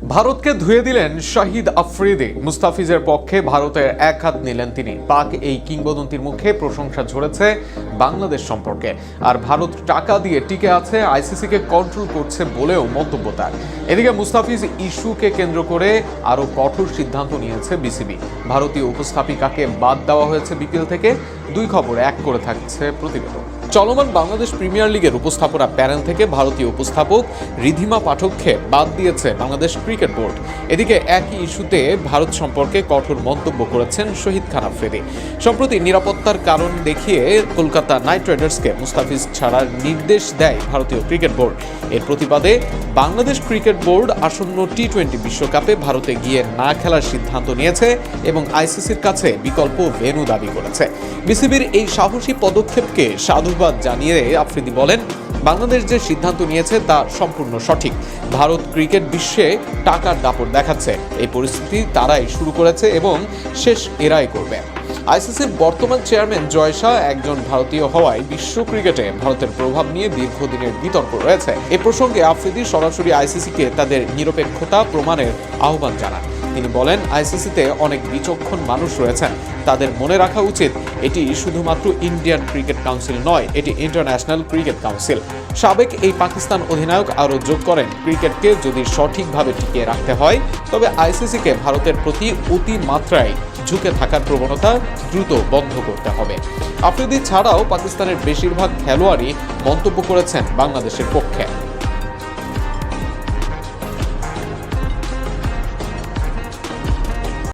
ভারতকে ধুয়ে দিলেন শাহিদ আফ্রিদি। মুস্তাফিজের পক্ষে ভারতের এক হাত নিলেন তিনি। পাক এই কিংবদন্তির মুখে প্রশংসা ঝরেছে বাংলাদেশ সম্পর্কে। আর ভারত টাকা দিয়ে টিকে আছে, আইসিসিকে কন্ট্রোল করছে বলেও মন্তব্য তার। এদিকে মুস্তাফিজ ইস্যুকে কেন্দ্র করে আরও কঠোর সিদ্ধান্ত নিয়েছে বিসিবি। ভারতীয় উপস্থাপিকাকে বাদ দেওয়া হয়েছে বিপিএল থেকে। দুই খবর এক করে থাকছে প্রতিবেদন। চলমান বাংলাদেশ প্রিমিয়ার লিগের উপস্থাপনা প্যানেল থেকে ভারতীয় উপস্থাপক রিধিমা পাঠককে বাদ দিয়েছে বাংলাদেশ ক্রিকেট বোর্ড। এদিকে একই ইস্যুতে ভারত সম্পর্কে কঠোর মন্তব্য করেছেন শহীদ খান আফ্রিদি। সম্প্রতি নিরাপত্তার কারণ দেখিয়ে কলকাতা নাইট রাইডার্সকে মুস্তাফিজ ছাড়ার নির্দেশ দেয় ভারতীয় ক্রিকেট বোর্ড। এর প্রতিবাদে বাংলাদেশ ক্রিকেট বোর্ড আসন্ন টি-20 বিশ্বকাপে ভারতে গিয়ে না খেলার সিদ্ধান্ত নিয়েছে এবং আইসিসির কাছে বিকল্প ভেন্যু দাবি করেছে। বিসিবির এই সাহসী পদক্ষেপকে সাধুবাদ জানিয়ে আফ্রিদি বলেন, বাংলাদেশ যে সিদ্ধান্ত নিয়েছে তা সম্পূর্ণ সঠিক। ভারত ক্রিকেট বিশ্বে টাকার দাপট দেখাচ্ছে। এই পরিস্থিতি তারাই শুরু করেছে এবং শেষ এরাই করবে। আইসিসির বর্তমান চেয়ারম্যান জয় শাহ একজন ভারতীয় হওয়ায় বিশ্ব ক্রিকেটে ভারতের প্রভাব নিয়ে দীর্ঘদিনের বিতর্ক রয়েছে। এ প্রসঙ্গে আফ্রিদি সরাসরি আইসিসিকে তাদের নিরপেক্ষতা প্রমাণের আহ্বান জানান। তিনি বলেন, আইসিসিতে অনেক বিচক্ষণ মানুষ রয়েছেন, তাদের মনে রাখা উচিত এটি শুধুমাত্র ইন্ডিয়ান ক্রিকেট কাউন্সিল নয়, এটি ইন্টারন্যাশনাল ক্রিকেট কাউন্সিল। সাবেক এই পাকিস্তান অধিনায়ক আরও যোগ করেন, ক্রিকেটকে যদি সঠিকভাবে টিকিয়ে রাখতে হয় তবে আইসিসিকে ভারতের প্রতি অতিমাত্রায় ঝুঁকে থাকার প্রবণতা দ্রুত বন্ধ করতে হবে। আফ্রিদি ছাড়াও পাকিস্তানের বেশিরভাগ খেলোয়াড়ই মন্তব্য করেছেন বাংলাদেশের পক্ষে।